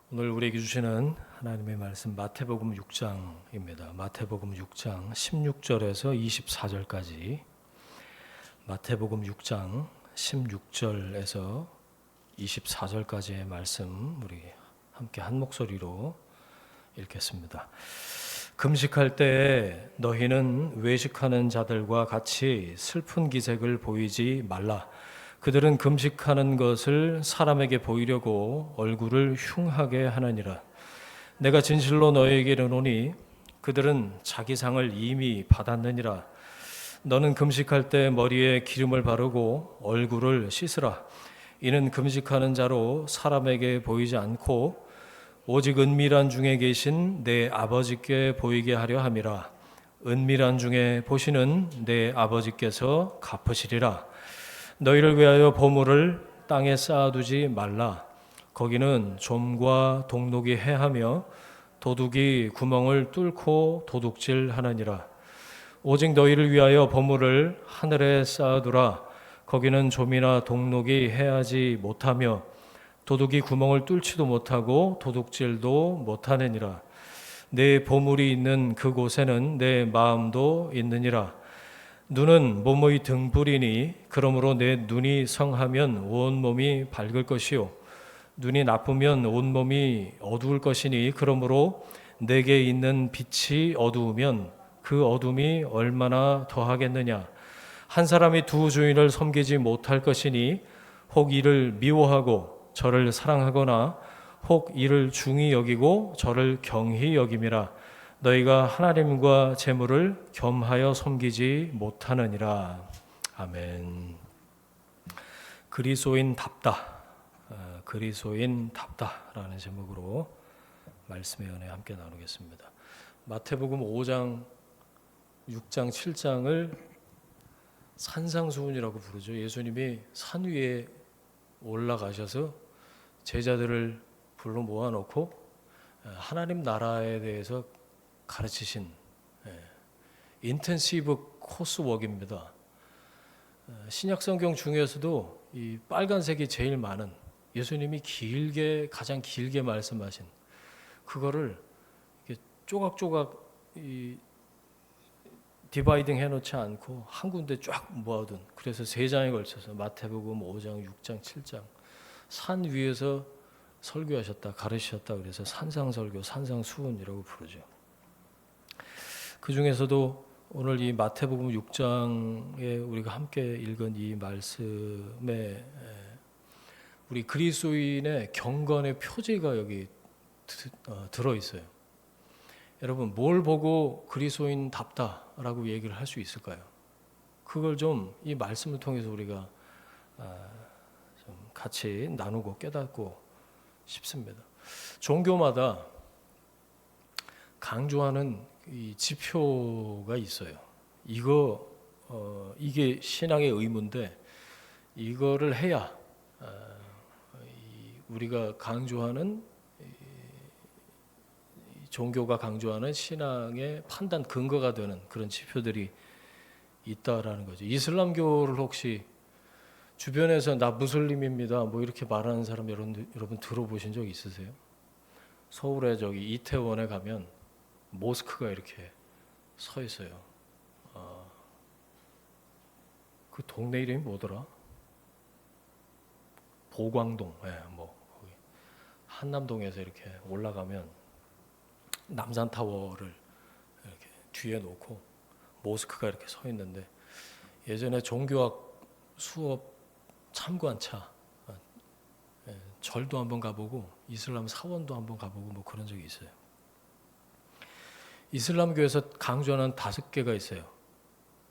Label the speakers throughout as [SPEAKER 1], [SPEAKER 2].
[SPEAKER 1] 오늘 우리에게 주시는 하나님의 말씀 마태복음 6장입니다. 마태복음 6장 16절에서 24절까지 마태복음 6장 16절에서 24절까지의 말씀 우리 함께 한 목소리로 읽겠습니다. 금식할 때에 너희는 외식하는 자들과 같이 슬픈 기색을 보이지 말라. 그들은 금식하는 것을 사람에게 보이려고 얼굴을 흉하게 하느니라. 내가 진실로 너희에게 이르노니 그들은 자기 상을 이미 받았느니라. 너는 금식할 때 머리에 기름을 바르고 얼굴을 씻으라. 이는 금식하는 자로 사람에게 보이지 않고 오직 은밀한 중에 계신 내 아버지께 보이게 하려 함이라. 은밀한 중에 보시는 내 아버지께서 갚으시리라. 너희를 위하여 보물을 땅에 쌓아두지 말라. 거기는 좀과 동록이 해하며 도둑이 구멍을 뚫고 도둑질하느니라. 오직 너희를 위하여 보물을 하늘에 쌓아두라. 거기는 좀이나 동록이 해하지 못하며 도둑이 구멍을 뚫지도 못하고 도둑질도 못하느니라. 내 보물이 있는 그곳에는 내 마음도 있느니라. 눈은 몸의 등불이니 그러므로 내 눈이 성하면 온 몸이 밝을 것이요 눈이 나쁘면 온 몸이 어두울 것이니 그러므로 내게 있는 빛이 어두우면 그 어둠이 얼마나 더하겠느냐. 한 사람이 두 주인을 섬기지 못할 것이니 혹 이를 미워하고 저를 사랑하거나 혹 이를 중히 여기고 저를 경히 여김이라. 너희가 하나님과 재물을 겸하여 섬기지 못하느니라. 아멘. 그리스도인답다. 그리스도인답다라는 제목으로 말씀의 은혜 함께 나누겠습니다. 마태복음 5장, 6장, 7장을 산상수훈이라고 부르죠. 예수님이 산 위에 올라가셔서 제자들을 불러 모아놓고 하나님 나라에 대해서 가르치신 인텐시브 코스웍입니다. 신약 성경 중에서도 이 빨간색이 제일 많은, 예수님이 가장 길게 말씀하신 그거를 이렇게 조각조각 디바이딩 해놓지 않고 한 군데 쫙 모아둔, 그래서 3장에 걸쳐서 마태복음 5장, 6장, 7장 산 위에서 설교하셨다, 가르치셨다. 그래서 산상설교, 산상수훈이라고 부르죠. 그 중에서도 오늘 이 마태복음 6장에 우리가 함께 읽은 이 말씀에 우리 그리스도인의 경건의 표제가 여기 들어있어요. 여러분, 뭘 보고 그리스도인답다라고 얘기를 할 수 있을까요? 그걸 좀 이 말씀을 통해서 우리가 좀 같이 나누고 깨닫고 싶습니다. 종교마다 강조하는 이 지표가 있어요. 이게 신앙의 의무인데 이거를 해야 우리가 강조하는, 종교가 강조하는 신앙의 판단 근거가 되는 그런 지표들이 있다라는 거죠. 이슬람교를 혹시 주변에서 나 무슬림입니다 뭐 이렇게 말하는 사람 여러분 들어보신 적 있으세요? 서울에 저기 이태원에 가면 모스크가 이렇게 서 있어요. 그 동네 이름이 뭐더라? 보광동. 뭐 거기 한남동에서 이렇게 올라가면 남산타워를 이렇게 뒤에 놓고 모스크가 이렇게 서 있는데, 예전에 종교학 수업 참관차 절도 한번 가보고 이슬람 사원도 한번 가보고 뭐 그런 적이 있어요. 이슬람교에서 강조하는 5개가 있어요.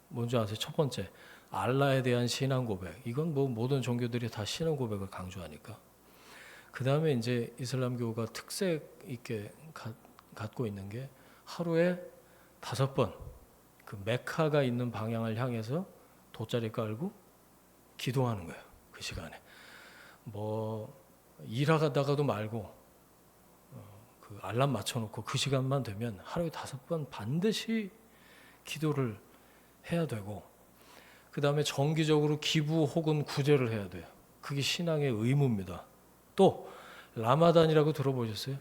[SPEAKER 1] 뭔지 아세요? 첫 번째, 알라에 대한 신앙 고백. 이건 뭐 모든 종교들이 다 신앙 고백을 강조하니까. 그 다음에 이제 이슬람교가 특색 있게 갖고 있는 게 하루에 5번 그 메카가 있는 방향을 향해서 돗자리 깔고 기도하는 거예요. 그 시간에. 뭐 일하다가도 말고 그 알람 맞춰놓고 그 시간만 되면 하루에 5번 반드시 기도를 해야 되고, 그 다음에 정기적으로 기부 혹은 구제를 해야 돼요. 그게 신앙의 의무입니다. 또 라마단이라고 들어보셨어요?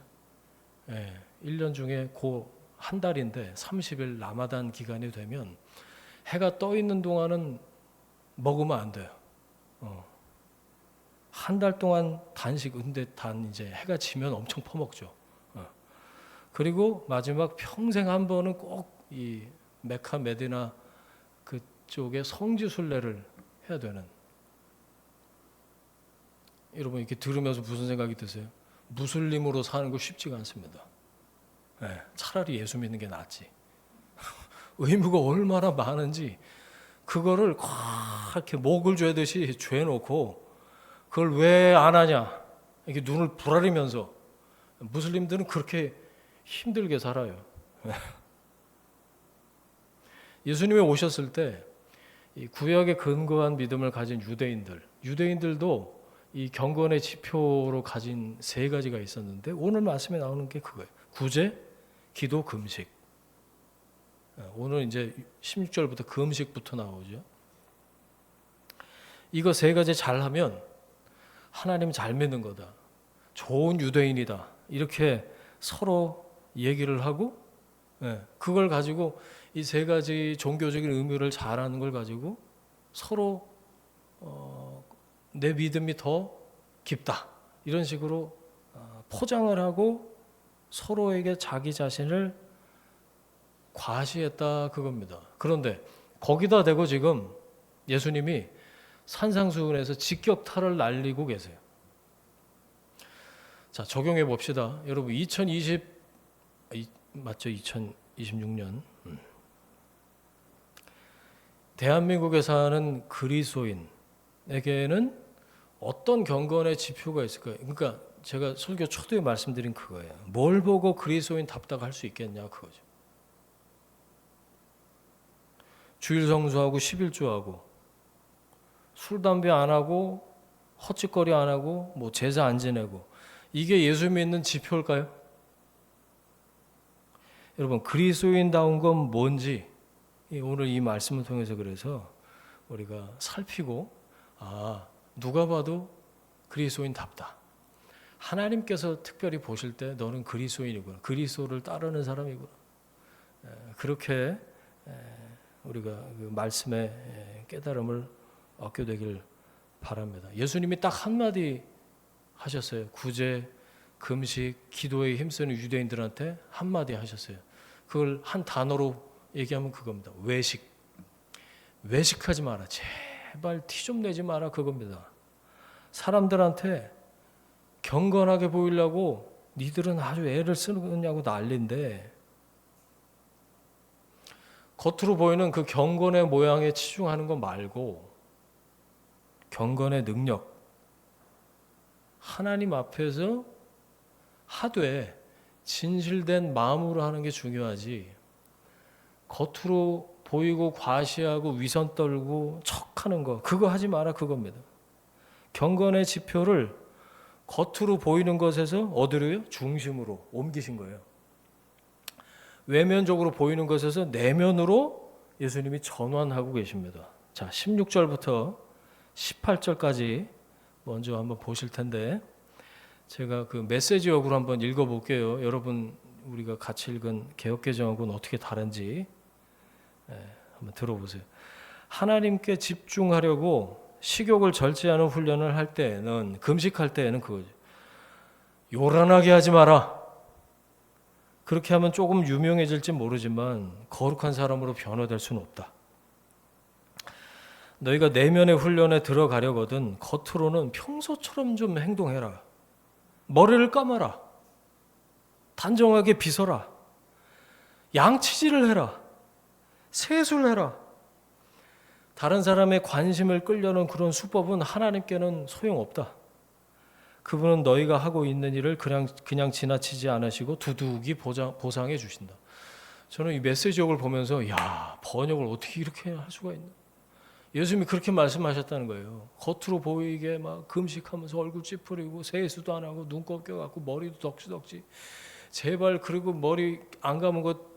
[SPEAKER 1] 예, 1년 중에 그 한 달인데 30일 라마단 기간이 되면 해가 떠 있는 동안은 먹으면 안 돼요. 한 달 동안 단식, 근데 이제 해가 지면 엄청 퍼먹죠. 그리고 마지막 평생 한 번은 꼭 이 메카 메디나 그쪽에 성지 순례를 해야 되는. 여러분 이렇게 들으면서 무슨 생각이 드세요? 무슬림으로 사는 거 쉽지가 않습니다. 네, 차라리 예수 믿는 게 낫지. 의무가 얼마나 많은지 그거를 꽉 이렇게 목을 죄듯이 죄놓고 그걸 왜 안 하냐 이렇게 눈을 부라리면서 무슬림들은 그렇게 힘들게 살아요. 예수님이 오셨을 때 이 구약에 근거한 믿음을 가진 유대인들도 이 경건의 지표로 가진 세 가지가 있었는데 오늘 말씀에 나오는 게 그거예요. 구제, 기도, 금식. 오늘 이제 16절부터 금식부터 나오죠. 이거 세 가지 잘하면 하나님 잘 믿는 거다. 좋은 유대인이다. 이렇게 서로 얘기를 하고 그걸 가지고 이 세 가지 종교적인 의미를 잘하는 걸 가지고 서로 내 믿음이 더 깊다. 이런 식으로 포장을 하고 서로에게 자기 자신을 과시했다 그겁니다. 그런데 거기다 대고 지금 예수님이 산상수훈에서 직격탄을 날리고 계세요. 자, 적용해 봅시다. 여러분 2026년 대한민국에 사는 그리스도인에게는 어떤 경건의 지표가 있을까요? 그러니까 제가 설교 초두에 말씀드린 그거예요. 뭘 보고 그리스도인답다고 할 수 있겠냐 그거죠. 주일 성수하고 11조하고 술 담배 안 하고 헛짓거리 안 하고 뭐 제사 안 지내고 이게 예수 믿는 지표일까요? 여러분 그리스도인다운 건 뭔지 오늘 이 말씀을 통해서 그래서 우리가 살피고 누가 봐도 그리스도인답다. 하나님께서 특별히 보실 때 너는 그리스도인이구나. 그리스도를 따르는 사람이구나. 그렇게 우리가 그 말씀의 깨달음을 얻게 되길 바랍니다. 예수님이 딱 한마디 하셨어요. 구제, 금식, 기도에 힘쓰는 유대인들한테 한마디 하셨어요. 그걸 한 단어로 얘기하면 그겁니다. 외식하지 마라. 제발 티 좀 내지 마라 그겁니다. 사람들한테 경건하게 보이려고 니들은 아주 애를 쓰느냐고 난리인데 겉으로 보이는 그 경건의 모양에 치중하는 거 말고 경건의 능력 하나님 앞에서 하되 진실된 마음으로 하는 게 중요하지 겉으로 보이고 과시하고 위선 떨고 척하는 거 그거 하지 마라 그겁니다. 경건의 지표를 겉으로 보이는 것에서 어디로요? 중심으로 옮기신 거예요. 외면적으로 보이는 것에서 내면으로 예수님이 전환하고 계십니다. 자, 16절부터 18절까지 먼저 한번 보실 텐데 제가 그 메시지역으로 한번 읽어볼게요. 여러분 우리가 같이 읽은 개역개정하고는 어떻게 다른지 한번 들어보세요. 하나님께 집중하려고 식욕을 절제하는 훈련을 할 때에는 금식할 때에는 그거죠. 요란하게 하지 마라. 그렇게 하면 조금 유명해질지 모르지만 거룩한 사람으로 변화될 수는 없다. 너희가 내면의 훈련에 들어가려거든 겉으로는 평소처럼 좀 행동해라. 머리를 감아라. 단정하게 빗어라. 양치질을 해라. 세수를 해라. 다른 사람의 관심을 끌려는 그런 수법은 하나님께는 소용없다. 그분은 너희가 하고 있는 일을 그냥 지나치지 않으시고 두둑이 보상해 주신다. 저는 이 메시지역을 보면서 야, 번역을 어떻게 이렇게 할 수가 있나. 예수님이 그렇게 말씀하셨다는 거예요. 겉으로 보이게 막 금식하면서 얼굴 찌푸리고 세수도 안 하고 눈 꺾여갖고 머리도 덕지덕지. 제발 그리고 머리 안 감은 것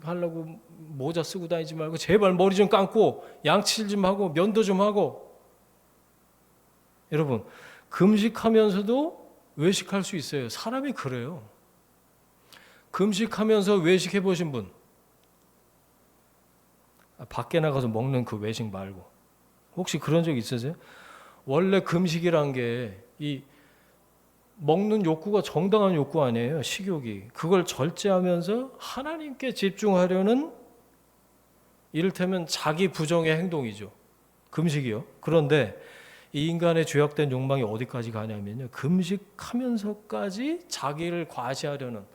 [SPEAKER 1] 하려고 모자 쓰고 다니지 말고 제발 머리 좀 감고 양치질 좀 하고 면도 좀 하고. 여러분 금식하면서도 외식할 수 있어요. 사람이 그래요. 금식하면서 외식해 보신 분, 밖에 나가서 먹는 그 외식 말고 혹시 그런 적 있으세요? 원래 금식이란 게 이 먹는 욕구가 정당한 욕구 아니에요. 식욕이. 그걸 절제하면서 하나님께 집중하려는 이를테면 자기 부정의 행동이죠. 금식이요. 그런데 이 인간의 죄악된 욕망이 어디까지 가냐면요. 금식하면서까지 자기를 과시하려는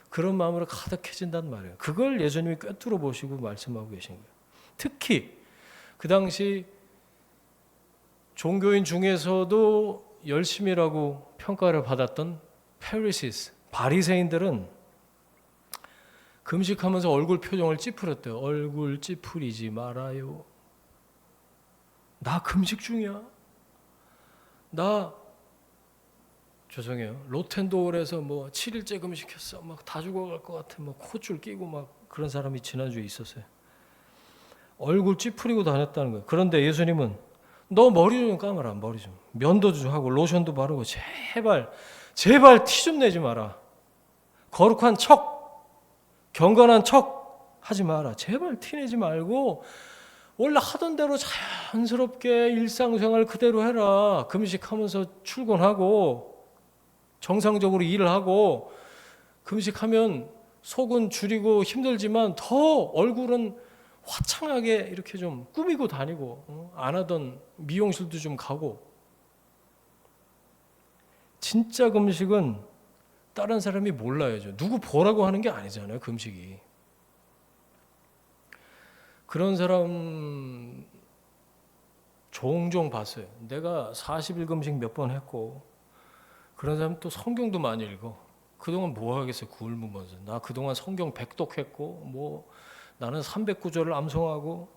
[SPEAKER 1] 그런 마음으로 가득해진단 말이에요. 그걸 예수님이 꿰뚫어 보시고 말씀하고 계신 거예요. 특히 그 당시 종교인 중에서도 열심이라고 평가를 받았던 페리시스, 바리새인들은 금식하면서 얼굴 표정을 찌푸렸대요. 얼굴 찌푸리지 말아요. 나 금식 중이야. 나 죄송해요. 로텐도울에서 뭐 7일째 금식했어. 막 다 죽어갈 것 같아. 뭐 콧줄 끼고 막 그런 사람이 지난주에 있었어요. 얼굴 찌푸리고 다녔다는 거예요. 그런데 예수님은 너 머리 좀 감아라. 머리 좀. 면도 좀 하고 로션도 바르고 제발 티 좀 내지 마라. 거룩한 척, 경건한 척 하지 마라. 제발 티 내지 말고 원래 하던 대로 자연스럽게 일상생활 그대로 해라. 금식하면서 출근하고 정상적으로 일을 하고 금식하면 속은 줄이고 힘들지만 더 얼굴은 화창하게 이렇게 좀 꾸미고 다니고 안 하던 미용실도 좀 가고. 진짜 금식은 다른 사람이 몰라야죠. 누구 보라고 하는 게 아니잖아요. 금식이. 그런 사람 종종 봤어요. 내가 40일 금식 몇 번 했고 그런 사람 또 성경도 많이 읽어. 그동안 뭐 하겠어요. 굶으면서. 나 그동안 성경 백독했고 뭐 나는 300구절을 암송하고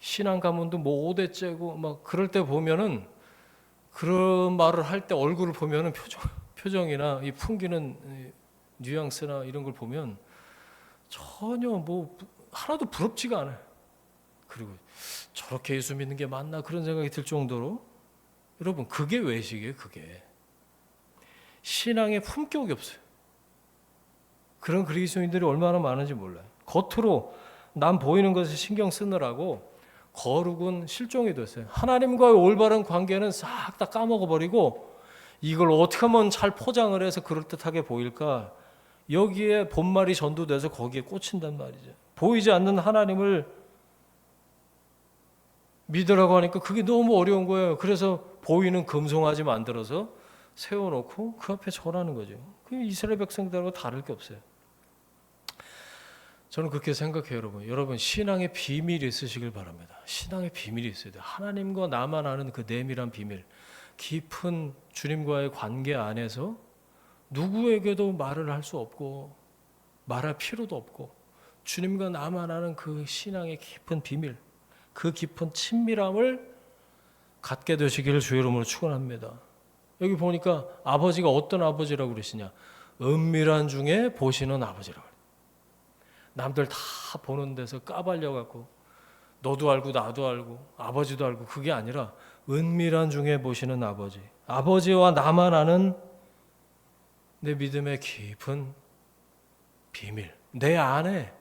[SPEAKER 1] 신앙 가문도 뭐 5대째고 막 그럴 때 보면은 그런 말을 할 때 얼굴을 보면은 표정이나 이 풍기는 뉘앙스나 이런 걸 보면 전혀 뭐 하나도 부럽지가 않아요. 그리고 저렇게 예수 믿는 게 맞나 그런 생각이 들 정도로 여러분 그게 외식이에요. 그게 신앙에 품격이 없어요. 그런 그리스도인들이 얼마나 많은지 몰라요. 겉으로 남 보이는 것에 신경 쓰느라고 거룩은 실종이 됐어요. 하나님과의 올바른 관계는 싹 다 까먹어버리고 이걸 어떻게 하면 잘 포장을 해서 그럴듯하게 보일까 여기에 본말이 전도돼서 거기에 꽂힌단 말이죠. 보이지 않는 하나님을 믿으라고 하니까 그게 너무 어려운 거예요. 그래서 보이는 금송아지 만들어서 세워놓고 그 앞에 절하는 거죠. 그게 이스라엘 백성들하고 다를 게 없어요. 저는 그렇게 생각해요, 여러분. 여러분 신앙의 비밀이 있으시길 바랍니다. 신앙의 비밀이 있어야 돼요. 하나님과 나만 아는 그 내밀한 비밀, 깊은 주님과의 관계 안에서 누구에게도 말을 할 수 없고 말할 필요도 없고 주님과 나만 아는 그 신앙의 깊은 비밀, 그 깊은 친밀함을 갖게 되시기를 주의 이름으로 축원합니다. 여기 보니까 아버지가 어떤 아버지라고 그러시냐? 은밀한 중에 보시는 아버지라고. 남들 다 보는 데서 까발려 갖고 너도 알고 나도 알고 아버지도 알고 그게 아니라 은밀한 중에 보시는 아버지. 아버지와 나만 아는 내 믿음의 깊은 비밀. 내 안에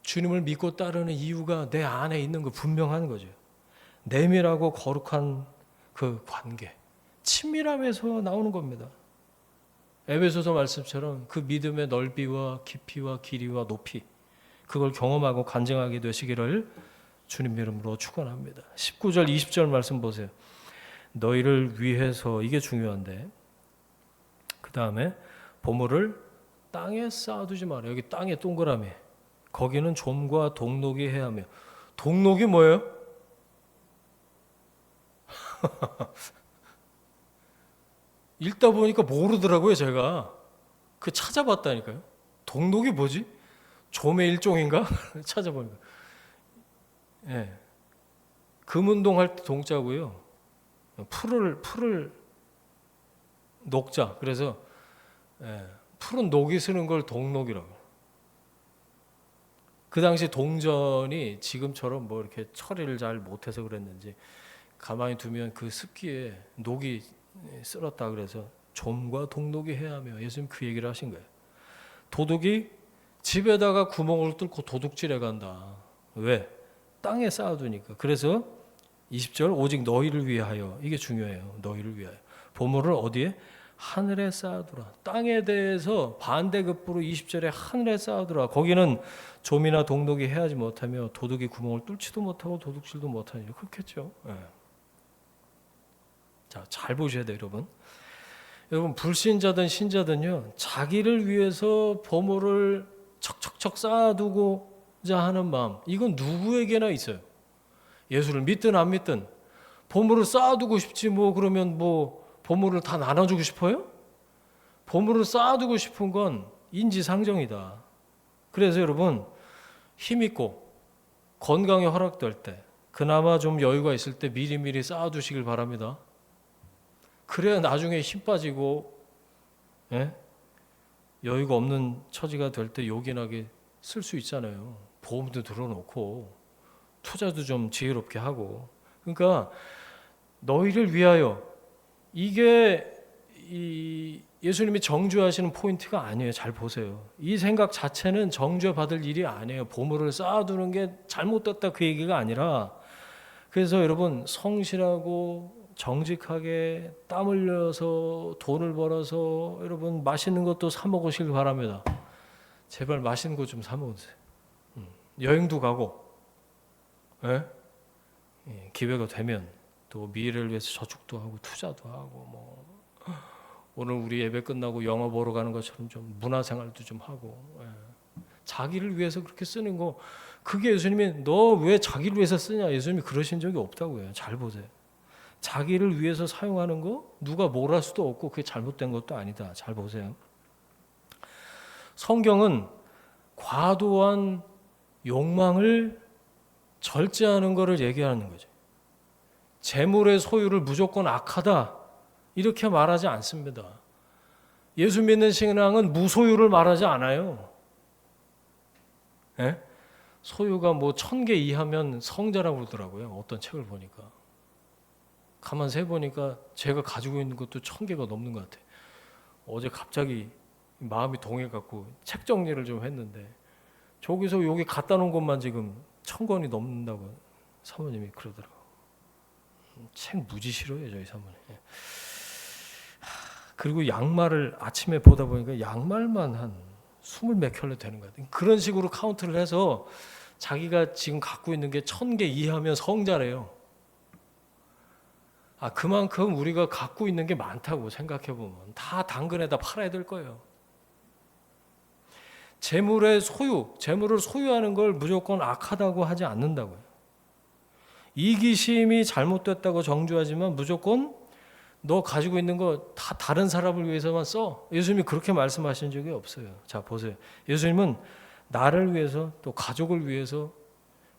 [SPEAKER 1] 주님을 믿고 따르는 이유가 내 안에 있는 거 분명한 거죠. 내밀하고 거룩한 그 관계. 친밀함에서 나오는 겁니다. 에베소서 말씀처럼 그 믿음의 넓이와 깊이와 길이와 높이 그걸 경험하고 간증하게 되시기를 주님 이름으로 축원합니다. 19절 20절 말씀 보세요. 너희를 위해서 이게 중요한데 그 다음에 보물을 땅에 쌓아두지 마라. 여기 땅에 동그라미 거기는 좀과 동록이 해하며 동록이 뭐예요? 읽다 보니까 모르더라고요. 제가 그 찾아봤다니까요. 동록이 뭐지? 좀의 일종인가? 찾아보니까 예. 금운동 할 때 동자고요. 풀을 녹자. 그래서 풀은 녹이 쓰는 걸 동록이라고. 그 당시 동전이 지금처럼 뭐 이렇게 처리를 잘 못해서 그랬는지 가만히 두면 그 습기에 녹이 쓸었다 그래서 좀과 동독이 해야하며. 예수님 그 얘기를 하신 거예요. 도둑이 집에다가 구멍을 뚫고 도둑질해 간다. 왜? 땅에 쌓아두니까. 그래서 20절 오직 너희를 위하여, 이게 중요해요. 너희를 위하여. 보물을 어디에? 하늘에 쌓아두라. 땅에 대해서 반대급부로 20절에 하늘에 쌓아두라. 거기는 좀이나 동독이 해하지 못하며 도둑이 구멍을 뚫지도 못하고 도둑질도 못하니. 그렇겠죠. 네. 자, 잘 보셔야 돼요, 여러분. 여러분, 불신자든 신자든요, 자기를 위해서 보물을 척척척 쌓아두고자 하는 마음, 이건 누구에게나 있어요. 예수를 믿든 안 믿든 보물을 쌓아두고 싶지 뭐 그러면 뭐 보물을 다 나눠주고 싶어요? 보물을 쌓아두고 싶은 건 인지상정이다. 그래서 여러분, 힘있고 건강이 허락될 때, 그나마 좀 여유가 있을 때 미리미리 쌓아두시길 바랍니다. 그래야 나중에 힘 빠지고 여유가 없는 처지가 될 때 요긴하게 쓸 수 있잖아요. 보험도 들어놓고 투자도 좀 지혜롭게 하고. 그러니까 너희를 위하여, 이게 예수님이 정죄하시는 포인트가 아니에요. 잘 보세요. 이 생각 자체는 정죄받을 일이 아니에요. 보물을 쌓아두는 게 잘못됐다 그 얘기가 아니라, 그래서 여러분 성실하고 정직하게 땀 흘려서 돈을 벌어서 여러분 맛있는 것도 사 먹으시길 바랍니다. 제발 맛있는 것 좀 사 먹으세요. 여행도 가고, 기회가 되면 또 미래를 위해서 저축도 하고 투자도 하고, 뭐 오늘 우리 예배 끝나고 영화 보러 가는 것처럼 좀 문화생활도 좀 하고, 자기를 위해서 그렇게 쓰는 거, 그게 예수님이 너 왜 자기를 위해서 쓰냐, 예수님이 그러신 적이 없다고요. 잘 보세요. 자기를 위해서 사용하는 거 누가 뭘 할 수도 없고 그게 잘못된 것도 아니다. 잘 보세요. 성경은 과도한 욕망을 절제하는 것을 얘기하는 거죠. 재물의 소유를 무조건 악하다 이렇게 말하지 않습니다. 예수 믿는 신앙은 무소유를 말하지 않아요. 소유가 뭐 1000개 이하면 성자라고 그러더라고요. 어떤 책을 보니까. 가만 세보니까 제가 가지고 있는 것도 1000개가 넘는 것 같아요. 어제 갑자기 마음이 동해갖고 책 정리를 좀 했는데, 저기서 여기 갖다 놓은 것만 지금 1000권이 넘는다고 사모님이 그러더라고요. 책 무지 싫어해요, 저희 사모님. 그리고 양말을 아침에 보다 보니까 양말만 한 20몇 켤레 되는 것 같아요. 그런 식으로 카운트를 해서 자기가 지금 갖고 있는 게 1000개 이하면 성자래요. 그만큼 우리가 갖고 있는 게 많다고 생각해보면 다 당근에다 팔아야 될 거예요. 재물의 소유, 재물을 소유하는 걸 무조건 악하다고 하지 않는다고요. 이기심이 잘못됐다고 정죄하지만 무조건 너 가지고 있는 거 다 다른 사람을 위해서만 써. 예수님이 그렇게 말씀하신 적이 없어요. 자, 보세요. 예수님은 나를 위해서 또 가족을 위해서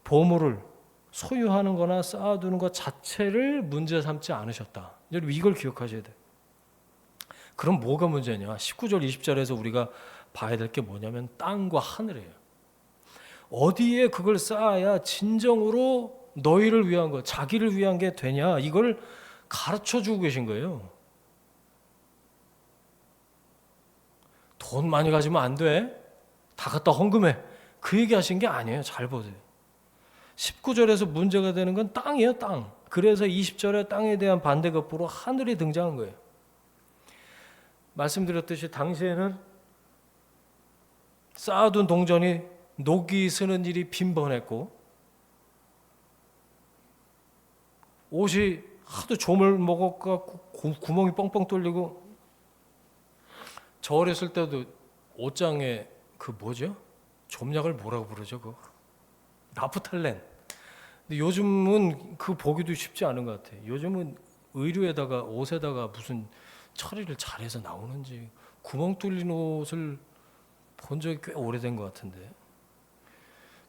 [SPEAKER 1] 보물을 소유하는 거나 쌓아두는 것 자체를 문제 삼지 않으셨다. 여러분 이걸 기억하셔야 돼요. 그럼 뭐가 문제냐? 19절 20절에서 우리가 봐야 될 게 뭐냐면 땅과 하늘이에요. 어디에 그걸 쌓아야 진정으로 너희를 위한 것, 자기를 위한 게 되냐, 이걸 가르쳐주고 계신 거예요. 돈 많이 가지면 안 돼. 다 갖다 헌금해. 그 얘기 하신 게 아니에요. 잘 보세요. 19절에서 문제가 되는 건 땅이에요, 땅. 그래서 20절에 땅에 대한 반대급부로 하늘이 등장한 거예요. 말씀드렸듯이 당시에는 쌓아둔 동전이 녹이 스는 일이 빈번했고, 옷이 하도 조물 먹어갖고 구멍이 뻥뻥 뚫리고, 저 어렸을 때도 옷장에 그 뭐죠? 좀약을 뭐라고 부르죠? 그거? 나프탈렌. 근데 요즘은 그 보기도 쉽지 않은 것 같아요. 요즘은 의류에다가 옷에다가 무슨 처리를 잘해서 나오는지 구멍 뚫린 옷을 본 적이 꽤 오래된 것 같은데,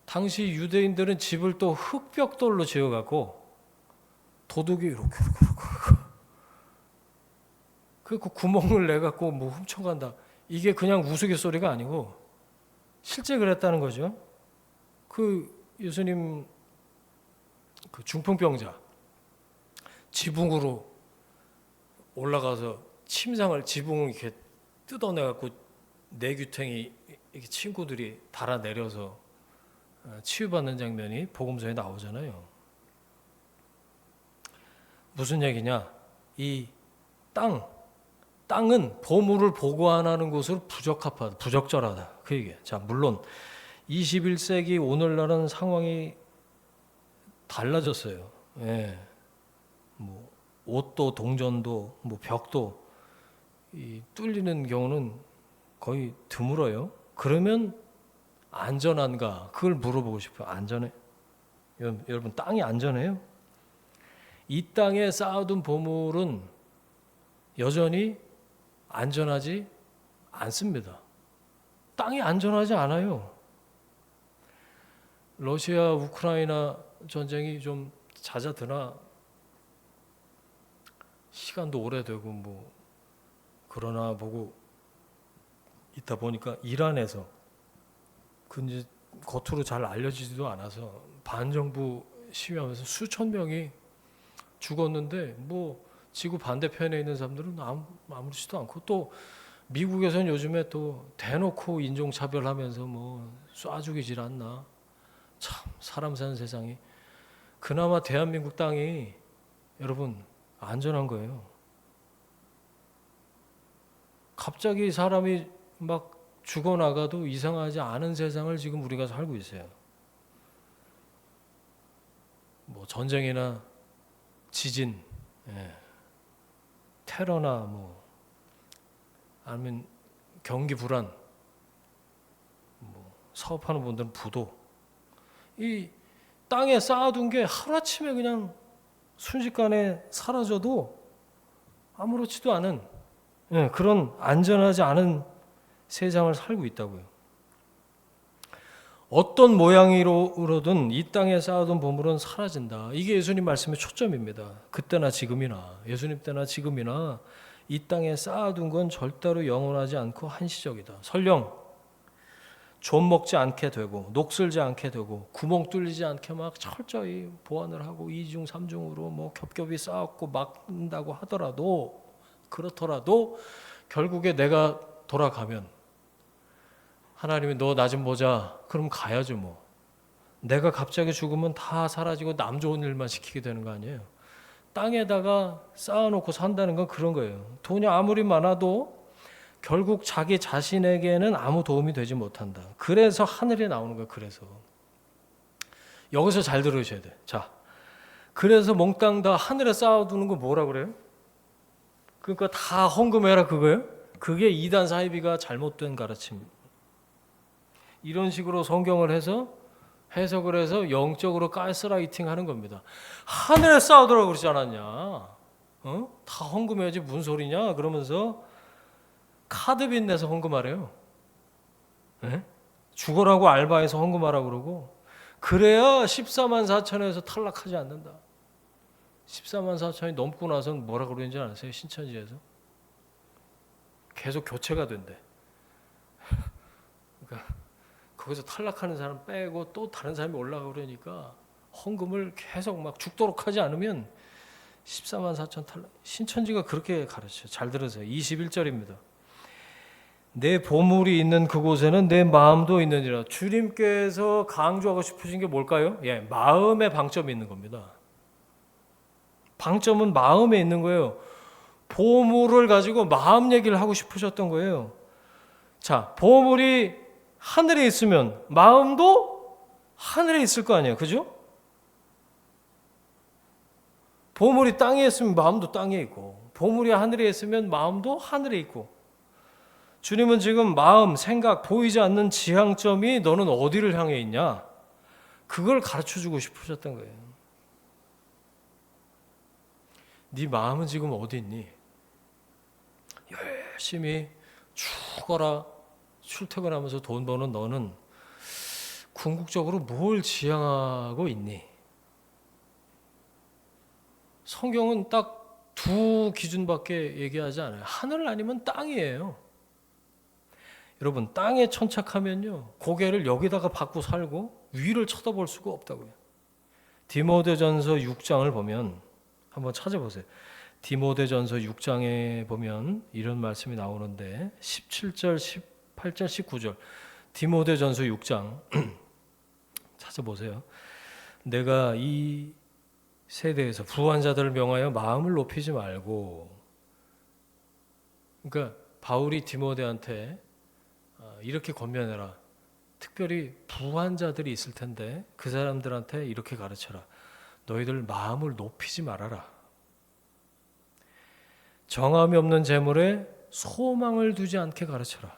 [SPEAKER 1] 당시 유대인들은 집을 또 흙벽돌로 지어갖고 도둑이 이렇게 그 구멍을 내갖고 뭐 훔쳐간다. 이게 그냥 우스갯소리가 아니고 실제 그랬다는 거죠. 그 예수님 그 중풍병자 지붕으로 올라가서 침상을 지붕을 이렇게 뜯어내 갖고 내규탱이 이렇게 친구들이 달아내려서 치유받는 장면이 복음서에 나오잖아요. 무슨 얘기냐? 이 땅은 보물을 보관하는 곳으로 부적절하다. 그 얘기예요. 자, 물론 21세기 오늘날은 상황이 달라졌어요. 예. 뭐 옷도 동전도 뭐 벽도 이 뚫리는 경우는 거의 드물어요. 그러면 안전한가? 그걸 물어보고 싶어요. 안전해? 여러분 땅이 안전해요? 이 땅에 쌓아둔 보물은 여전히 안전하지 않습니다. 땅이 안전하지 않아요. 러시아 우크라이나 전쟁이 좀 잦아드나 시간도 오래되고 뭐 그러나 보고 있다 보니까 이란에서 그 이제 겉으로 잘 알려지지도 않아서 반정부 시위하면서 수천 명이 죽었는데 뭐 지구 반대편에 있는 사람들은 아무렇지도 않고 또 미국에서는 요즘에 또 대놓고 인종차별하면서 뭐 쏴 죽이질 않나. 참 사람 사는 세상이. 그나마 대한민국 땅이 여러분 안전한 거예요. 갑자기 사람이 막 죽어나가도 이상하지 않은 세상을 지금 우리가 살고 있어요. 뭐 전쟁이나 지진, 테러나 뭐 아니면 경기 불안, 뭐 사업하는 분들은 부도. 이 땅에 쌓아둔 게 하루아침에 그냥 순식간에 사라져도 아무렇지도 않은 그런 안전하지 않은 세상을 살고 있다고요. 어떤 모양으로든 이 땅에 쌓아둔 보물은 사라진다. 이게 예수님 말씀의 초점입니다. 그때나 지금이나 예수님 때나 지금이나 이 땅에 쌓아둔 건 절대로 영원하지 않고 한시적이다. 설령 좀 먹지 않게 되고 녹슬지 않게 되고 구멍 뚫리지 않게 막 철저히 보완을 하고 2중 3중으로 뭐 겹겹이 쌓았고 막는다고 하더라도 그렇더라도 결국에 내가 돌아가면 하나님이 너 나 좀 보자. 그럼 가야죠 뭐. 내가 갑자기 죽으면 다 사라지고 남 좋은 일만 시키게 되는 거 아니에요. 땅에다가 쌓아놓고 산다는 건 그런 거예요. 돈이 아무리 많아도 결국 자기 자신에게는 아무 도움이 되지 못한다. 그래서 하늘에 나오는 거예요. 그래서 여기서 잘 들으셔야 돼. 자, 그래서 몽땅 다 하늘에 쌓아두는 거 뭐라 그래요? 그러니까 다 헌금해라 그거예요? 그게 이단 사이비가 잘못된 가르침입니다. 이런 식으로 성경을 해서 해석을 해서 영적으로 가스라이팅 하는 겁니다. 하늘에 쌓아두라고 그러지 않았냐? 다 헌금해야지 무슨 소리냐? 그러면서 카드빚 내서 헌금하래요. 죽어라고 알바해서 헌금하라고 그러고 그래야 14만 4천에서 탈락하지 않는다. 14만 4천이 넘고 나서는 뭐라 그러는지 아세요? 신천지에서 계속 교체가 된대. 그러니까 거기서 탈락하는 사람 빼고 또 다른 사람이 올라가고 그러니까 헌금을 계속 막 죽도록 하지 않으면 14만 4천 탈락. 신천지가 그렇게 가르쳐요. 잘 들으세요. 21절입니다. 내 보물이 있는 그곳에는 내 마음도 있느니라. 주님께서 강조하고 싶으신 게 뭘까요? 마음에 방점이 있는 겁니다. 방점은 마음에 있는 거예요. 보물을 가지고 마음 얘기를 하고 싶으셨던 거예요. 자, 보물이 하늘에 있으면 마음도 하늘에 있을 거 아니에요. 그죠? 보물이 땅에 있으면 마음도 땅에 있고 보물이 하늘에 있으면 마음도 하늘에 있고 주님은 지금 마음, 생각, 보이지 않는 지향점이 너는 어디를 향해 있냐? 그걸 가르쳐주고 싶으셨던 거예요. 네 마음은 지금 어디 있니? 열심히 죽어라 출퇴근하면서 돈 버는 너는 궁극적으로 뭘 지향하고 있니? 성경은 딱 두 기준밖에 얘기하지 않아요. 하늘 아니면 땅이에요. 여러분 땅에 천착하면요 고개를 여기다가 받고 살고 위를 쳐다볼 수가 없다고요. 디모데전서 6장을 보면 한번 찾아보세요. 디모데전서 6장에 보면 이런 말씀이 나오는데 17절, 18절, 19절 디모데전서 6장 찾아보세요. 내가 이 세대에서 부한 자들을 명하여 마음을 높이지 말고, 그러니까 바울이 디모데한테 이렇게 권면해라. 특별히 부한 자들이 있을 텐데 그 사람들한테 이렇게 가르쳐라. 너희들 마음을 높이지 말아라. 정함이 없는 재물에 소망을 두지 않게 가르쳐라.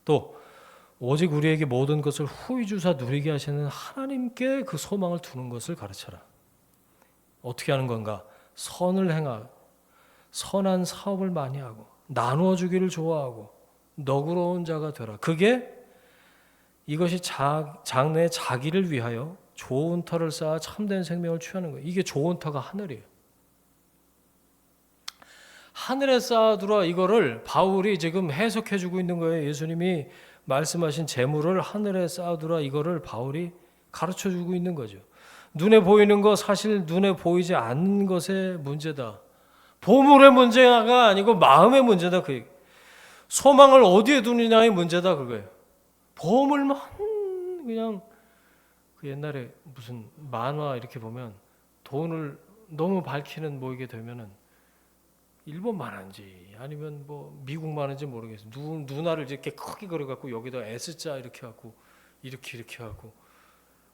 [SPEAKER 1] 또 오직 우리에게 모든 것을 후히 주사 누리게 하시는 하나님께 그 소망을 두는 것을 가르쳐라. 어떻게 하는 건가? 선을 행하고 선한 사업을 많이 하고 나누어 주기를 좋아하고 너그러운 자가 되라. 이것이 장래의 자기를 위하여 좋은 터를 쌓아 참된 생명을 취하는 거예요. 이게 좋은 터가 하늘이에요. 하늘에 쌓아두라, 이거를 바울이 지금 해석해주고 있는 거예요. 예수님이 말씀하신 재물을 하늘에 쌓아두라, 이거를 바울이 가르쳐주고 있는 거죠. 눈에 보이는 거 사실 눈에 보이지 않는 것의 문제다. 보물의 문제가 아니고 마음의 문제다. 그 얘기. 소망을 어디에 두느냐의 문제다, 그거예요. 보물만 그냥 그 옛날에 무슨 만화 이렇게 보면 돈을 너무 밝히는 뭐 이게 되면은 일본 만화인지 아니면 뭐 미국 만화인지 모르겠어요. 눈알을 이렇게 크게 그려갖고 여기다 S자 이렇게 하고 이렇게 하고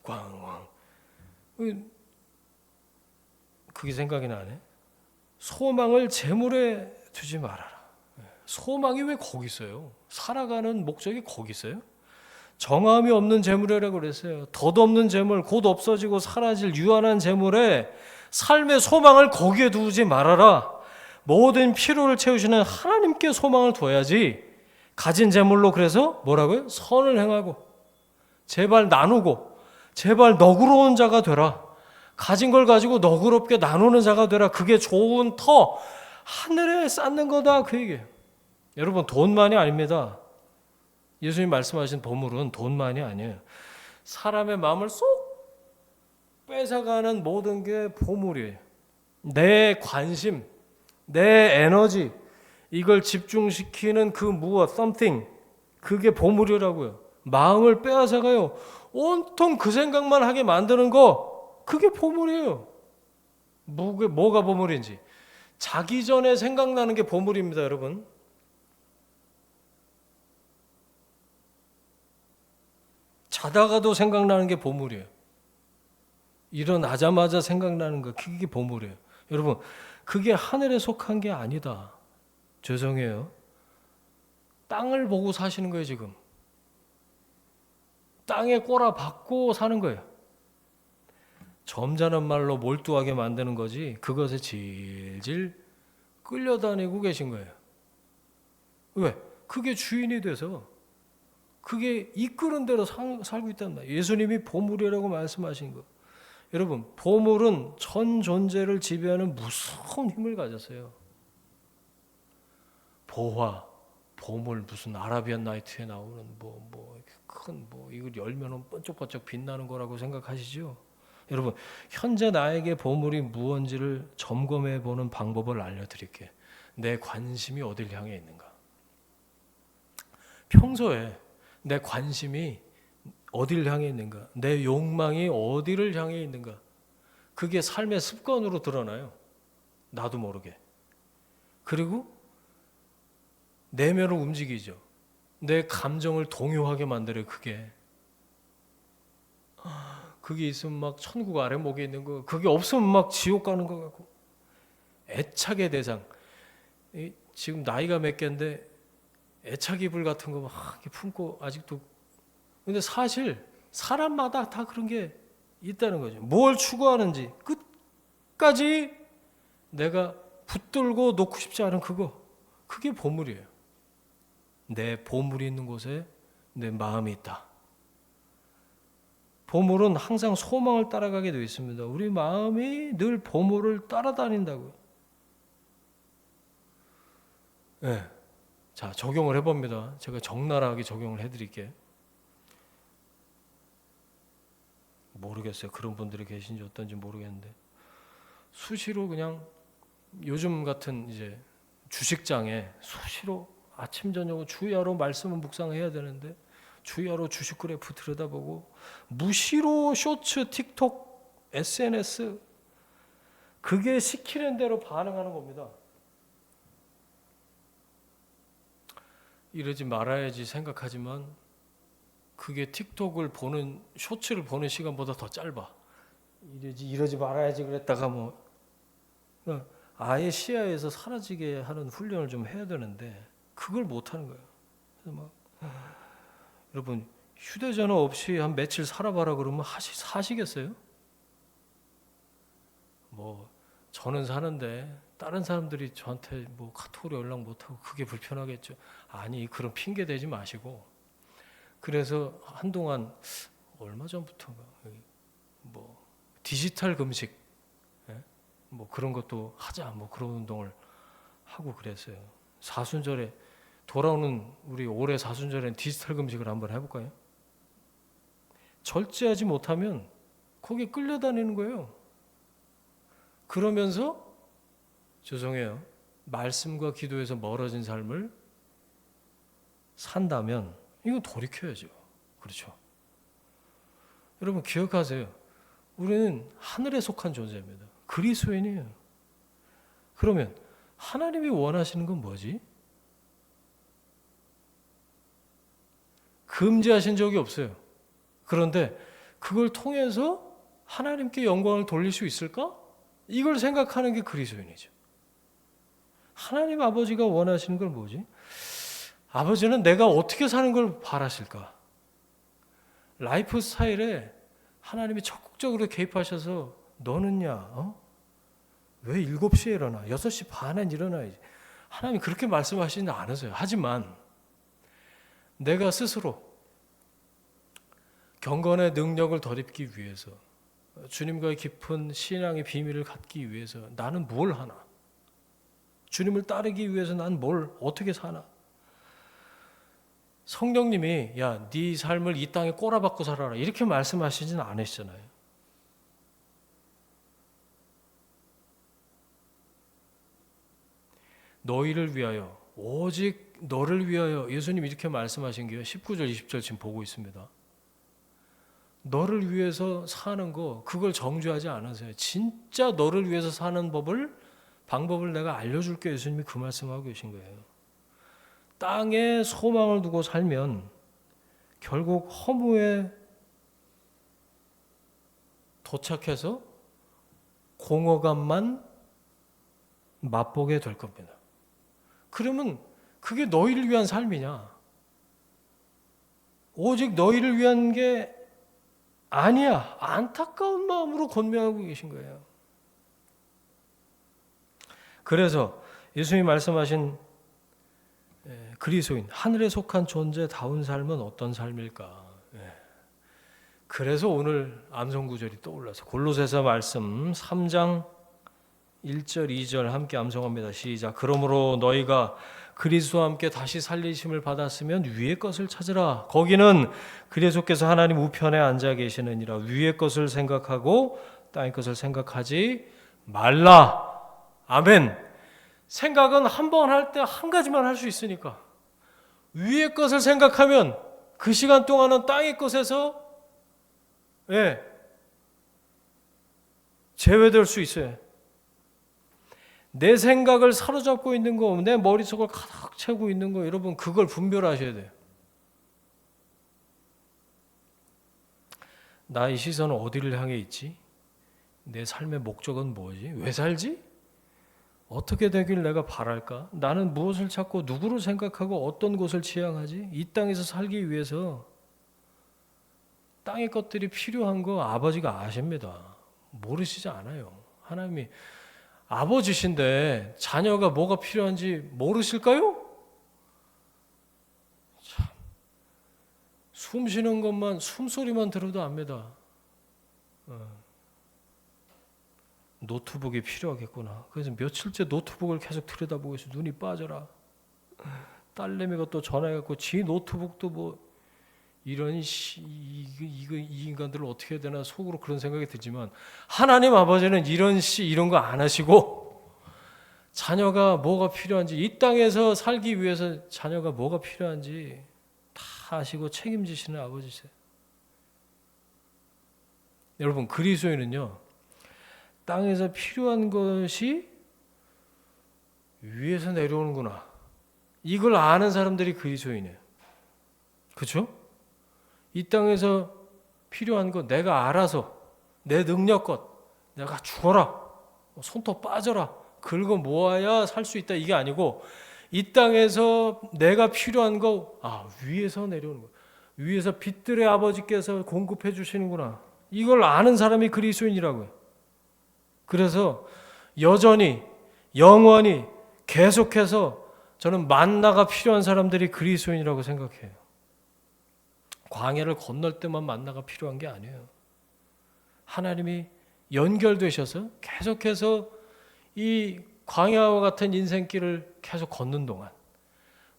[SPEAKER 1] 광광. 그게 생각이 나네. 소망을 재물에 두지 말아라. 소망이 왜 거기 있어요? 살아가는 목적이 거기 있어요? 정함이 없는 재물이라고 그랬어요. 덧없는 재물, 곧 없어지고 사라질 유한한 재물에 삶의 소망을 거기에 두지 말아라. 모든 필요를 채우시는 하나님께 소망을 둬야지. 가진 재물로 그래서 뭐라고요? 선을 행하고 제발 나누고 제발 너그러운 자가 되라. 가진 걸 가지고 너그럽게 나누는 자가 되라. 그게 좋은 터 하늘에 쌓는 거다, 그 얘기예요. 여러분, 돈만이 아닙니다. 예수님 말씀하신 보물은 돈만이 아니에요. 사람의 마음을 쏙 뺏어가는 모든 게 보물이에요. 내 관심, 내 에너지, 이걸 집중시키는 그 무엇, something, 그게 보물이라고요. 마음을 빼앗아가요. 온통 그 생각만 하게 만드는 거, 그게 보물이에요. 뭐가 보물인지. 자기 전에 생각나는 게 보물입니다, 여러분. 자다가도 생각나는 게 보물이에요. 일어나자마자 생각나는 거, 그게 보물이에요. 여러분, 그게 하늘에 속한 게 아니다. 죄송해요. 땅을 보고 사시는 거예요, 지금. 땅에 꼬라박고 사는 거예요. 점잖은 말로 몰두하게 만드는 거지 그것에 질질 끌려다니고 계신 거예요. 왜? 그게 주인이 돼서 그게 이끄는 대로 살고 있단 말이에요. 예수님이 보물이라고 말씀하신 거. 여러분, 보물은 전 존재를 지배하는 무서운 힘을 가졌어요. 보화, 보물, 무슨 아라비안 나이트에 나오는 큰 이걸 열면 번쩍번쩍 빛나는 거라고 생각하시죠? 여러분, 현재 나에게 보물이 무엇인지를 점검해 보는 방법을 알려드릴게요. 내 관심이 어딜 향해 있는가? 평소에 내 관심이 어딜 향해 있는가? 내 욕망이 어디를 향해 있는가? 그게 삶의 습관으로 드러나요. 나도 모르게. 그리고 내면을 움직이죠. 내 감정을 동요하게 만들어요. 그게 있으면 막 천국 아래목에 있는 거, 그게 없으면 막 지옥 가는 거 같고. 애착의 대상. 지금 나이가 몇 개인데 애착 이불 같은 거 막 품고 아직도. 근데 사실 사람마다 다 그런 게 있다는 거죠. 뭘 추구하는지 끝까지 내가 붙들고 놓고 싶지 않은 그게 보물이에요. 내 보물이 있는 곳에 내 마음이 있다. 보물은 항상 소망을 따라가게 되어 있습니다. 우리 마음이 늘 보물을 따라다닌다고요. 네. 자, 적용을 해봅니다. 제가 적나라하게 적용을 해드릴게요. 모르겠어요. 그런 분들이 계신지 어떤지 모르겠는데 수시로 그냥 요즘 같은 이제 주식장에 수시로 아침 저녁 주야로 말씀을 묵상해야 되는데 주야로 주식 그래프 들여다보고 무시로 쇼츠, 틱톡, SNS 그게 시키는 대로 반응하는 겁니다. 이러지 말아야지 생각하지만 그게 틱톡을 보는 쇼츠를 보는 시간보다 더 짧아. 이러지 말아야지 그랬다가 뭐 아예 시야에서 사라지게 하는 훈련을 좀 해야 되는데 그걸 못 하는 거예요. 그래서 막 여러분 휴대전화 없이 한 며칠 살아봐라 그러면 사시겠어요? 뭐 저는 사는데 다른 사람들이 저한테 뭐 카톡으로 연락 못하고 그게 불편하겠죠. 아니 그런 핑계 대지 마시고 그래서 한동안 얼마 전부터인가 뭐 디지털 금식 뭐 그런 것도 하자 뭐 그런 운동을 하고 그랬어요. 사순절에 돌아오는 우리 올해 사순절엔 디지털 금식을 한번 해볼까요? 절제하지 못하면 거기에 끌려다니는 거예요. 그러면서 죄송해요. 말씀과 기도에서 멀어진 삶을 산다면 이건 돌이켜야죠. 그렇죠? 여러분 기억하세요. 우리는 하늘에 속한 존재입니다. 그리스도인이에요. 그러면 하나님이 원하시는 건 뭐지? 금지하신 적이 없어요. 그런데 그걸 통해서 하나님께 영광을 돌릴 수 있을까? 이걸 생각하는 게 그리스도인이죠. 하나님 아버지가 원하시는 건 뭐지? 아버지는 내가 어떻게 사는 걸 바라실까? 라이프 스타일에 하나님이 적극적으로 개입하셔서 너는야 왜 7시에 일어나? 6시 반에 일어나야지. 하나님 그렇게 말씀하시지 않으세요. 하지만 내가 스스로 경건의 능력을 덧입기 위해서 주님과의 깊은 신앙의 비밀을 갖기 위해서 나는 뭘 하나? 주님을 따르기 위해서 난 뭘 어떻게 사나? 성령님이 야, 네 삶을 이 땅에 꼬라박고 살아라 이렇게 말씀하시지는 않으시잖아요. 너희를 위하여 오직 너를 위하여 예수님이 이렇게 말씀하신 게 19절 20절 지금 보고 있습니다. 너를 위해서 사는 거 그걸 정죄하지 않으세요. 진짜 너를 위해서 사는 방법을 내가 알려줄게 예수님이 그 말씀하고 계신 거예요. 땅에 소망을 두고 살면 결국 허무에 도착해서 공허감만 맛보게 될 겁니다. 그러면 그게 너희를 위한 삶이냐? 오직 너희를 위한 게 아니야. 안타까운 마음으로 권면하고 계신 거예요. 그래서 예수님이 말씀하신 그리스도인, 하늘에 속한 존재다운 삶은 어떤 삶일까? 그래서 오늘 암송구절이 떠올라서 골로새서 말씀 3장 1절 2절 함께 암송합니다. 시작. 그러므로 너희가 그리스도와 함께 다시 살리심을 받았으면 위의 것을 찾으라. 거기는 그리스도께서 하나님 우편에 앉아 계시느니라. 위의 것을 생각하고 땅의 것을 생각하지 말라. 아멘. 생각은 한 번 할 때 한 가지만 할 수 있으니까 위의 것을 생각하면 그 시간 동안은 땅의 것에서 제외될 수 있어요. 내 생각을 사로잡고 있는 거, 내 머릿속을 가득 채우고 있는 거, 여러분 그걸 분별하셔야 돼요. 나의 시선은 어디를 향해 있지? 내 삶의 목적은 뭐지? 왜 살지? 어떻게 되길 내가 바랄까? 나는 무엇을 찾고 누구를 생각하고 어떤 곳을 지향하지? 이 땅에서 살기 위해서 땅의 것들이 필요한 거 아버지가 아십니다. 모르시지 않아요. 하나님이 아버지신데 자녀가 뭐가 필요한지 모르실까요? 참, 숨 쉬는 것만 숨소리만 들어도 압니다. 노트북이 필요하겠구나. 그래서 며칠째 노트북을 계속 들여다보고 있어. 눈이 빠져라. 딸내미가 또 전화해갖고 지 노트북도 뭐 이런 이 인간들을 어떻게 해야 되나 속으로 그런 생각이 들지만 하나님 아버지는 이런 거 안 하시고 자녀가 뭐가 필요한지, 이 땅에서 살기 위해서 자녀가 뭐가 필요한지 다 아시고 책임지시는 아버지세요. 여러분, 그리스도인은요, 땅에서 필요한 것이 위에서 내려오는구나, 이걸 아는 사람들이 그리스도인이에요. 그렇죠? 이 땅에서 필요한 거 내가 알아서 내 능력껏 내가 죽어라, 손톱 빠져라, 긁어 모아야 살 수 있다, 이게 아니고 이 땅에서 내가 필요한 거 위에서 내려오는 거, 위에서 빛들의 아버지께서 공급해 주시는구나, 이걸 아는 사람이 그리스도인이라고요. 그래서 여전히 영원히 계속해서 저는 만나가 필요한 사람들이 그리스도인이라고 생각해요. 광야를 건널 때만 만나가 필요한 게 아니에요. 하나님이 연결되셔서 계속해서 이 광야와 같은 인생길을 계속 걷는 동안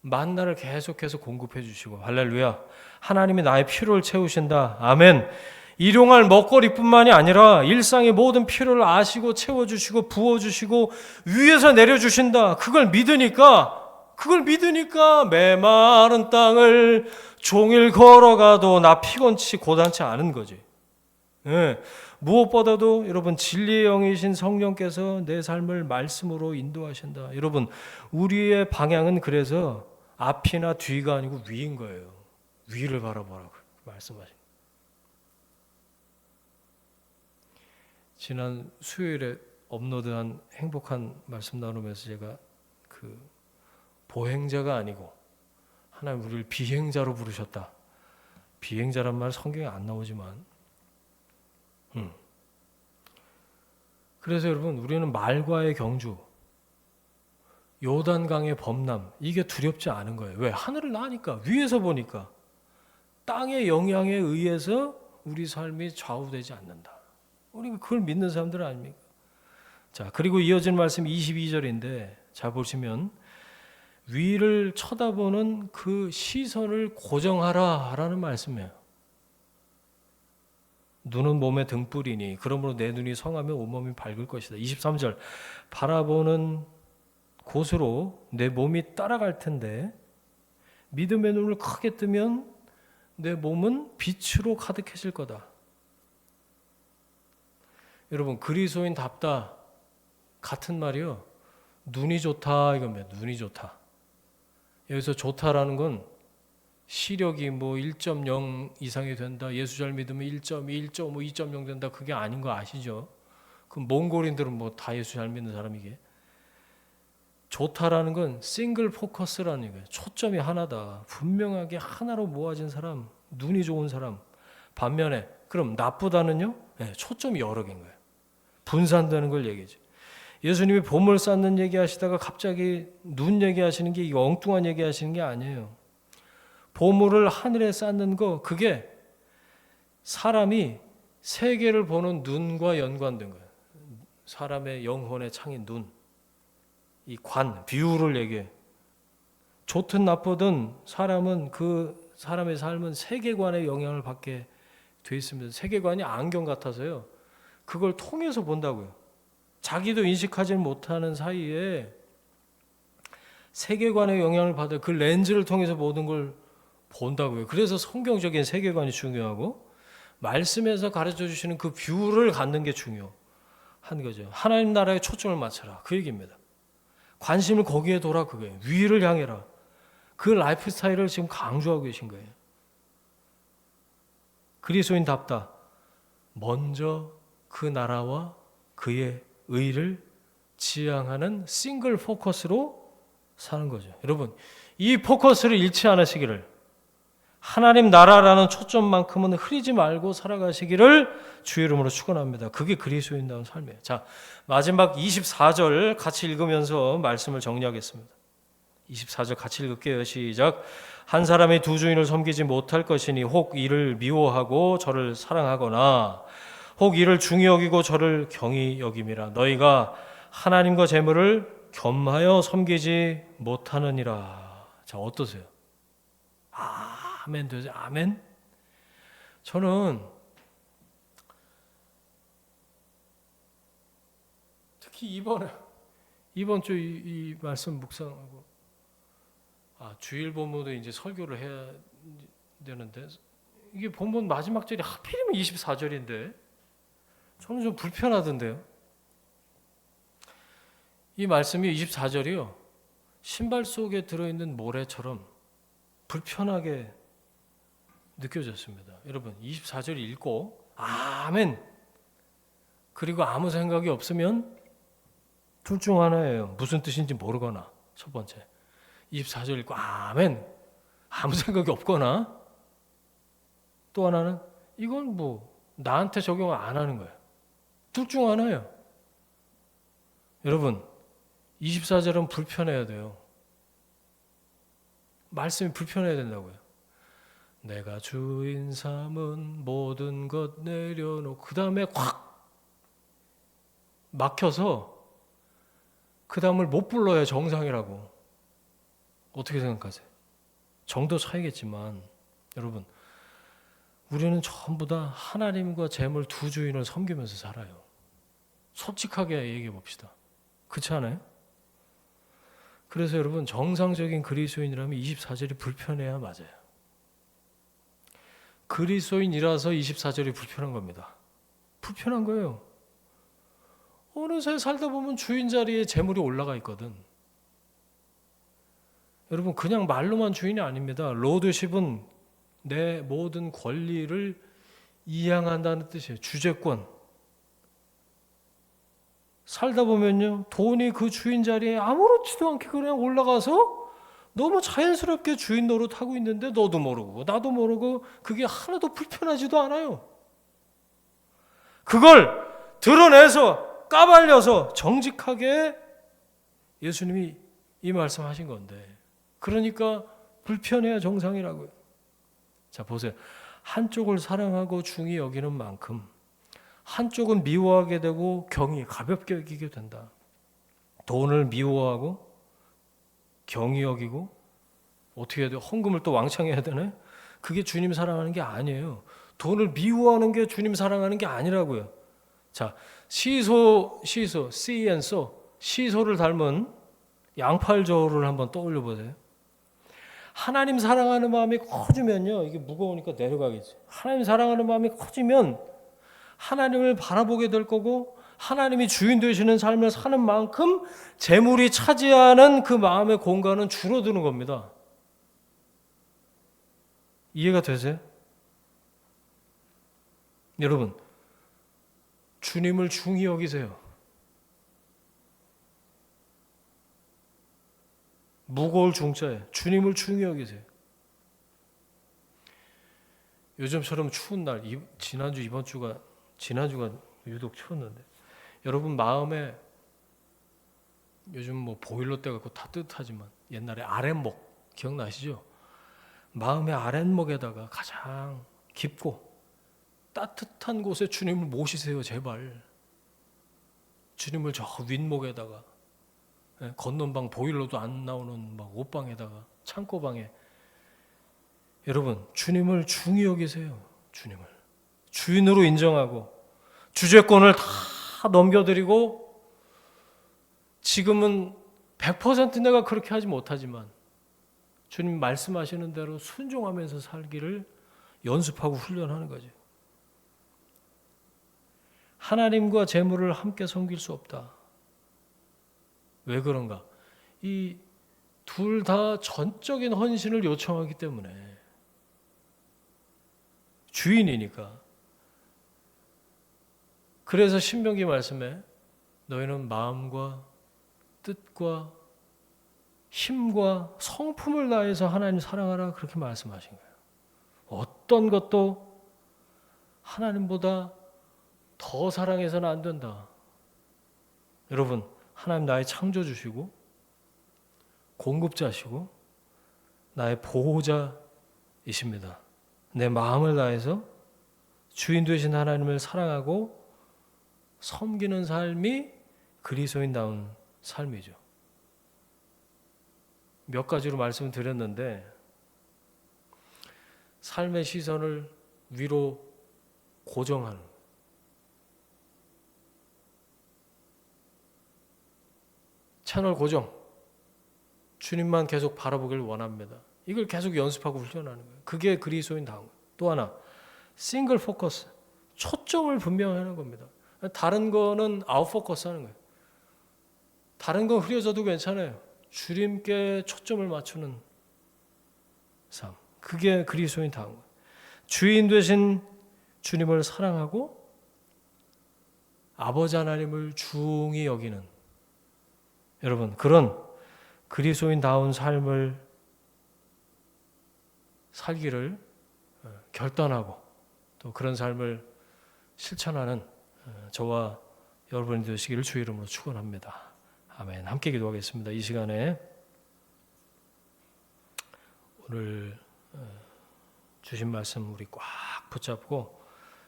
[SPEAKER 1] 만나를 계속해서 공급해 주시고, 할렐루야, 하나님이 나의 필요를 채우신다. 아멘. 일용할 먹거리뿐만이 아니라 일상의 모든 필요를 아시고 채워주시고 부어주시고 위에서 내려주신다. 그걸 믿으니까 메마른 땅을 종일 걸어가도 나 피곤치 고단치 않은 거지. 예. 무엇보다도 여러분, 진리의 영이신 성령께서 내 삶을 말씀으로 인도하신다. 여러분, 우리의 방향은 그래서 앞이나 뒤가 아니고 위인 거예요. 위를 바라보라고 말씀하신. 지난 수요일에 업로드한 행복한 말씀 나누면서 제가 그 보행자가 아니고 하나님 우리를 비행자로 부르셨다. 비행자란 말 성경에 안 나오지만 그래서 여러분, 우리는 말과의 경주, 요단강의 범람, 이게 두렵지 않은 거예요. 왜? 하늘을 나니까, 위에서 보니까 땅의 영향에 의해서 우리 삶이 좌우되지 않는다. 우리가 그걸 믿는 사람들 아닙니까? 자, 그리고 이어진 말씀 22절인데 자 보시면, 위를 쳐다보는 그 시선을 고정하라라는 말씀이에요. 눈은 몸의 등불이니 그러므로 내 눈이 성하면 온몸이 밝을 것이다. 23절, 바라보는 곳으로 내 몸이 따라갈 텐데 믿음의 눈을 크게 뜨면 내 몸은 빛으로 가득해질 거다. 여러분, 그리스도인답다 같은 말이요, 눈이 좋다 이겁니다. 눈이 좋다. 여기서 좋다라는 건 시력이 뭐 1.0 이상이 된다, 예수 잘 믿으면 1.2, 1.5, 2.0 된다, 그게 아닌 거 아시죠? 그 몽골인들은 뭐 다 예수 잘 믿는 사람이게. 좋다라는 건 싱글 포커스라는 얘기예요. 초점이 하나다. 분명하게 하나로 모아진 사람, 눈이 좋은 사람. 반면에 그럼 나쁘다는요? 네, 초점이 여러 개인 거예요. 분산되는 걸 얘기하지. 예수님이 보물 쌓는 얘기하시다가 갑자기 눈 얘기하시는 게, 이거 엉뚱한 얘기하시는 게 아니에요. 보물을 하늘에 쌓는 거, 그게 사람이 세계를 보는 눈과 연관된 거예요. 사람의 영혼의 창인 눈, 이 관, 뷰를 얘기해. 좋든 나쁘든 사람은 그 사람의 삶은 세계관의 영향을 받게 돼 있습니다. 세계관이 안경 같아서요, 그걸 통해서 본다고요. 자기도 인식하지 못하는 사이에 세계관의 영향을 받아 그 렌즈를 통해서 모든 걸 본다고요. 그래서 성경적인 세계관이 중요하고 말씀에서 가르쳐 주시는 그 뷰를 갖는 게 중요한 거죠. 하나님 나라에 초점을 맞춰라, 그 얘기입니다. 관심을 거기에 둬라, 그거예요. 위를 향해라. 그 라이프 스타일을 지금 강조하고 계신 거예요. 그리스도인답다. 먼저 그 나라와 그의 의를 지향하는 싱글 포커스로 사는 거죠. 여러분, 이 포커스를 잃지 않으시기를, 하나님 나라라는 초점만큼은 흐리지 말고 살아가시기를 주의 이름으로 축원합니다. 그게 그리스도인다운 삶이에요. 자, 마지막 24절 같이 읽으면서 말씀을 정리하겠습니다. 24절 같이 읽을게요. 시작. 한 사람이 두 주인을 섬기지 못할 것이니 혹 이를 미워하고 저를 사랑하거나 혹 이를 중히 여기고 저를 경히 여김이라. 너희가 하나님과 재물을 겸하여 섬기지 못하느니라. 자, 어떠세요? 아멘 되죠? 아멘? 저는 특히 이번 주 이 말씀 묵상하고 주일 본문도 이제 설교를 해야 되는데 이게 본문 마지막 절이 하필이면 24절인데 저는 좀 불편하던데요. 이 말씀이 24절이요. 신발 속에 들어있는 모래처럼 불편하게 느껴졌습니다. 여러분 24절 읽고 아멘 그리고 아무 생각이 없으면 둘 중 하나예요. 무슨 뜻인지 모르거나 첫 번째 24절 읽고 아멘 아무 생각이 없거나 또 하나는 이건 뭐 나한테 적용 안 하는 거예요. 둘 중 하나예요. 여러분 24절은 불편해야 돼요. 말씀이 불편해야 된다고요. 내가 주인 삼은 모든 것 내려놓고 그 다음에 확 막혀서 그 다음을 못 불러야 정상이라고. 어떻게 생각하세요? 정도 차이겠지만 여러분 우리는 전부 다 하나님과 재물 두 주인을 섬기면서 살아요. 솔직하게 얘기해 봅시다. 그렇지 않아요? 그래서 여러분 정상적인 그리스도인이라면 24절이 불편해야 맞아요. 그리스도인이라서 24절이 불편한 겁니다. 불편한 거예요. 어느새 살다 보면 주인 자리에 재물이 올라가 있거든. 여러분 그냥 말로만 주인이 아닙니다. 로드십은 내 모든 권리를 이양한다는 뜻이에요. 주재권. 살다 보면요 돈이 그 주인 자리에 아무렇지도 않게 그냥 올라가서 너무 자연스럽게 주인 노릇하고 있는데 너도 모르고 나도 모르고 그게 하나도 불편하지도 않아요. 그걸 드러내서 까발려서 정직하게 예수님이 이 말씀하신 건데 그러니까 불편해야 정상이라고요. 자 보세요. 한쪽을 사랑하고 중히 여기는 만큼 한쪽은 미워하게 되고 경히 가볍게 여기게 된다. 돈을 미워하고 경히 여기고 어떻게 해야 돼요? 헌금을 또 왕창 해야 되나요? 그게 주님 사랑하는 게 아니에요. 돈을 미워하는 게 주님 사랑하는 게 아니라고요. 자, 시소, see and so, 시소를 닮은 양팔저울을 한번 떠올려 보세요. 하나님 사랑하는 마음이 커지면요, 이게 무거우니까 내려가겠지. 하나님 사랑하는 마음이 커지면 하나님을 바라보게 될 거고 하나님이 주인 되시는 삶을 사는 만큼 재물이 차지하는 그 마음의 공간은 줄어드는 겁니다. 이해가 되세요? 여러분, 주님을 중히 여기세요. 무거울 중자에 주님을 중히 여기세요. 요즘처럼 추운 날, 지난주가 유독 추웠는데 여러분 마음에 요즘 뭐 보일러 때 갖고 다 뜨뜻하지만 옛날에 아랫목 기억나시죠? 마음의 아랫목에다가 가장 깊고 따뜻한 곳에 주님을 모시세요. 제발. 주님을 저 윗목에다가 건넌방 보일러도 안 나오는 막 옷방에다가 창고방에 여러분 주님을 중히 여기세요. 주님을 주인으로 인정하고 주재권을 다 넘겨드리고 지금은 100% 내가 그렇게 하지 못하지만 주님 말씀하시는 대로 순종하면서 살기를 연습하고 훈련하는 거죠. 하나님과 재물을 함께 섬길 수 없다. 왜 그런가? 이 둘 다 전적인 헌신을 요청하기 때문에 주인이니까. 그래서 신명기 말씀에 너희는 마음과 뜻과 힘과 성품을 다해서 하나님 사랑하라 그렇게 말씀하신 거예요. 어떤 것도 하나님보다 더 사랑해서는 안 된다. 여러분, 하나님 나의 창조주시고 공급자시고 나의 보호자이십니다. 내 마음을 다해서 주인 되신 하나님을 사랑하고 섬기는 삶이 그리스도인다운 삶이죠. 몇 가지로 말씀을 드렸는데 삶의 시선을 위로 고정하는 채널 고정. 주님만 계속 바라보길 원합니다. 이걸 계속 연습하고 훈련하는 거예요. 그게 그리스도인다운 거예요. 또 하나, 싱글 포커스. 초점을 분명히 하는 겁니다. 다른 거는 아웃 포커스 하는 거예요. 다른 건 흐려져도 괜찮아요. 주님께 초점을 맞추는 삶. 그게 그리스도인다운 거예요. 주인 되신 주님을 사랑하고 아버지 하나님을 중히 여기는, 여러분, 그런 그리스도인다운 삶을 살기를 결단하고 또 그런 삶을 실천하는 저와 여러분이 되시기를 주의 이름으로 축원합니다. 아멘. 함께 기도하겠습니다. 이 시간에 오늘 주신 말씀 우리 꽉 붙잡고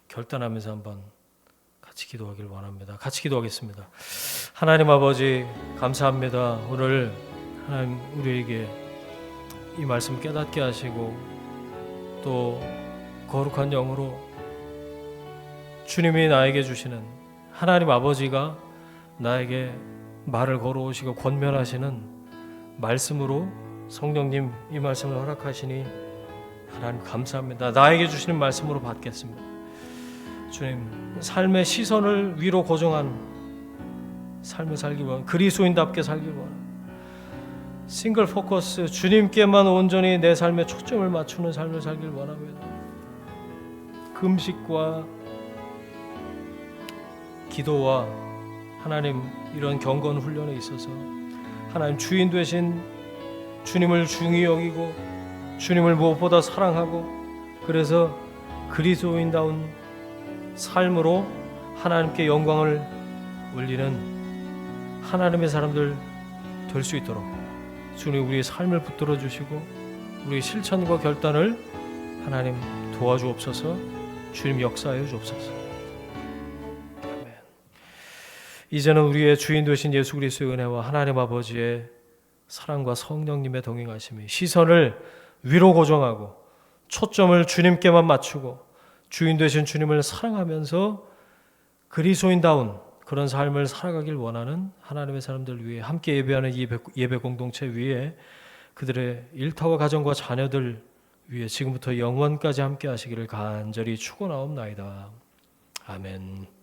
[SPEAKER 1] 결단하면서 한번 같이 기도하길 원합니다. 같이 기도하겠습니다. 하나님 아버지 감사합니다. 오늘 하나님 우리에게 이 말씀 깨닫게 하시고 또 거룩한 영으로 주님이 나에게 주시는, 하나님 아버지가 나에게 말을 걸어오시고 권면하시는 말씀으로 성령님 이 말씀을 허락하시니 하나님 감사합니다. 나에게 주시는 말씀으로 받겠습니다. 주님, 삶의 시선을 위로 고정한 삶을 살기 원합니다. 그리스도인답게 살기 원합니다. 싱글 포커스, 주님께만 온전히 내 삶에 초점을 맞추는 삶을 살길 원합니다. 금식과 기도와 하나님 이런 경건 훈련에 있어서 하나님 주인 되신 주님을 중히 여기고 주님을 무엇보다 사랑하고 그래서 그리스도인다운 삶으로 하나님께 영광을 올리는 하나님의 사람들 될 수 있도록 주님 우리의 삶을 붙들어 주시고 우리의 실천과 결단을 하나님 도와주옵소서. 주님 역사하여 주옵소서. 아멘. 이제는 우리의 주인 되신 예수 그리스도의 은혜와 하나님 아버지의 사랑과 성령님의 동행하심이 시선을 위로 고정하고 초점을 주님께만 맞추고 주인 되신 주님을 사랑하면서 그리스도인다운 그런 삶을 살아가길 원하는 하나님의 사람들 위해 함께 예배하는 이 예배 공동체 위에 그들의 일터와 가정과 자녀들 위해 지금부터 영원까지 함께 하시기를 간절히 축원하옵나이다. 아멘.